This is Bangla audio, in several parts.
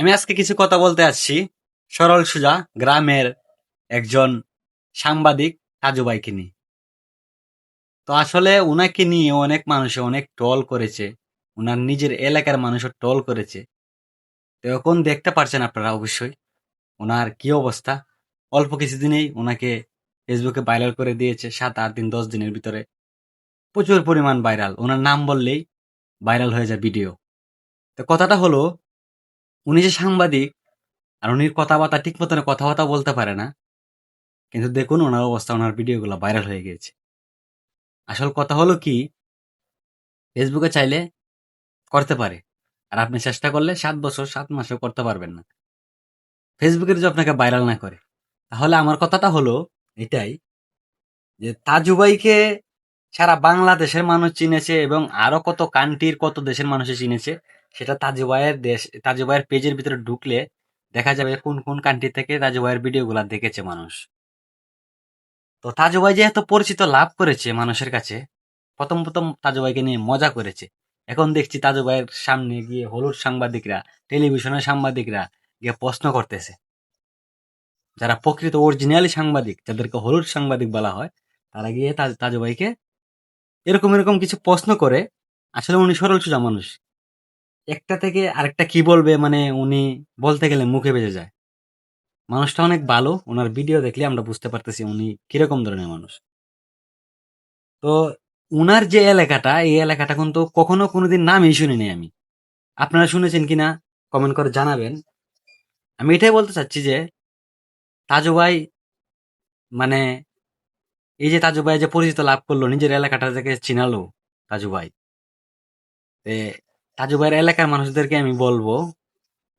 আমি আজকে কিছু কথা বলতে আসছি সরল সুজা গ্রামের একজন সাংবাদিক তাজু ভাইকে নিয়ে। তো আসলে উনাকে নিয়ে অনেক মানুষে অনেক ট্রল করেছে, উনার নিজের এলাকার মানুষও ট্রল করেছে। তো এখন দেখতে পারছেন আপনারা অবশ্যই উনার কি অবস্থা। অল্প কিছুদিনেই উনাকে ফেসবুকে ভাইরাল করে দিয়েছে, 7 8 দিন 10 দিনের ভিতরে প্রচুর পরিমাণ ভাইরাল। ওনার নাম বললেই ভাইরাল হয়ে যায় ভিডিও। তো কথাটা হলো, উনি যে সাংবাদিক আর উনির কথাবার্তা ঠিক মতন কথাবার্তা বলতে পারে না, কিন্তু দেখুন ওনার অবস্থা, ওনার ভিডিওগুলো ভাইরাল হয়ে গিয়েছে। আসল কথা হলো কি, ফেসবুকে চাইলে করতে পারে, আর আপনি চেষ্টা করলে 7 বছর 7 মাসেও করতে পারবেন না, ফেসবুকে যদি আপনাকে ভাইরাল না করে। তাহলে আমার কথাটা হলো এটাই, যে তাজু ভাইকে সারা বাংলাদেশের মানুষ চিনেছে এবং আরো কত কান্ট্রির কত দেশের মানুষে চিনেছে। সেটা তাজু ভাইয়ের পেজের ভিতরে ঢুকলে দেখা যাবে কোন কোন কান্ট্রি থেকে তাজু ভাইয়ের ভিডিওগুলো দেখেছে মানুষ। তো তাজু ভাই যে এত পরিচিত লাভ করেছে মানুষের কাছে, প্রথম প্রথম তাজু ভাইকে নিয়ে মজা করেছে। এখন দেখছি তাজু ভাইয়ের সামনে গিয়ে হলুদ সাংবাদিকরা, টেলিভিশনের সাংবাদিকরা গিয়ে প্রশ্ন করতেছে। যারা প্রকৃত অরিজিনালি সাংবাদিক, যাদেরকে হলুদ সাংবাদিক বলা হয়, তারা গিয়ে তাজু ভাইকে এরকম এরকম কিছু প্রশ্ন করে। আসলে উনি সরল সোজা মানুষ, একটা থেকে আরেকটা কি বলবে মানে উনি বলতে গেলে মুখে বেজে যায়। মানুষটা অনেক ভালো, ওনার ভিডিও দেখলে আমরা বুঝতে পারতেছি উনি কিরকম ধরনের মানুষ। তো উনার যে এলাকাটা, এই এলাকাটা কিন্তু কখনো কোনোদিন নামই শুনিনি আমি। আপনারা শুনেছেন কিনা কমেন্ট করে জানাবেন। আমি এটাই বলতে চাচ্ছি যে তাজু ভাই মানে এই যে তাজু ভাই যে পরিচিত লাভ করলো, নিজের এলাকাটা থেকে চিনালো তাজু ভাই, তে তাজু ভাইয়ের এলাকার মানুষদেরকে আমি বলবো,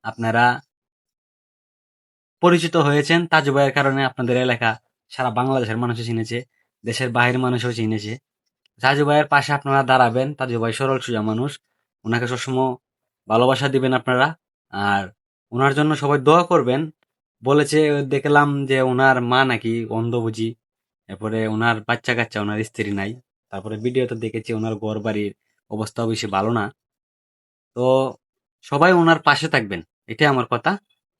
আপনারা পরিচিত হয়েছেন তাজু ভাইয়ের কারণে। আপনাদের এলাকা সারা বাংলাদেশের মানুষও চিনেছে, দেশের বাহিরের মানুষও চিনেছে। তাজু ভাইয়ের পাশে আপনারা দাঁড়াবেন। তাজু ভাই সরল সোজা মানুষ, ওনাকে সবসময় ভালোবাসা দিবেন আপনারা। আর ওনার জন্য সবাই দোয়া করবেন। বলেছে, দেখলাম যে ওনার মা নাকি অন্ধ বুঝি, এরপরে ওনার বাচ্চা কাচ্চা, ওনার স্ত্রী নাই। তারপরে ভিডিওতে দেখেছি ওনার ঘর বাড়ির অবস্থাও বেশি ভালো না। তো সবাই ওনার পাশে থাকবেন, এটাই আমার কথা।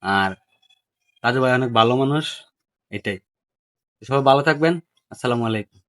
আর তাজু ভাই অনেক ভালো মানুষ, এটাই। সবাই ভালো থাকবেন। আসসালামু আলাইকুম।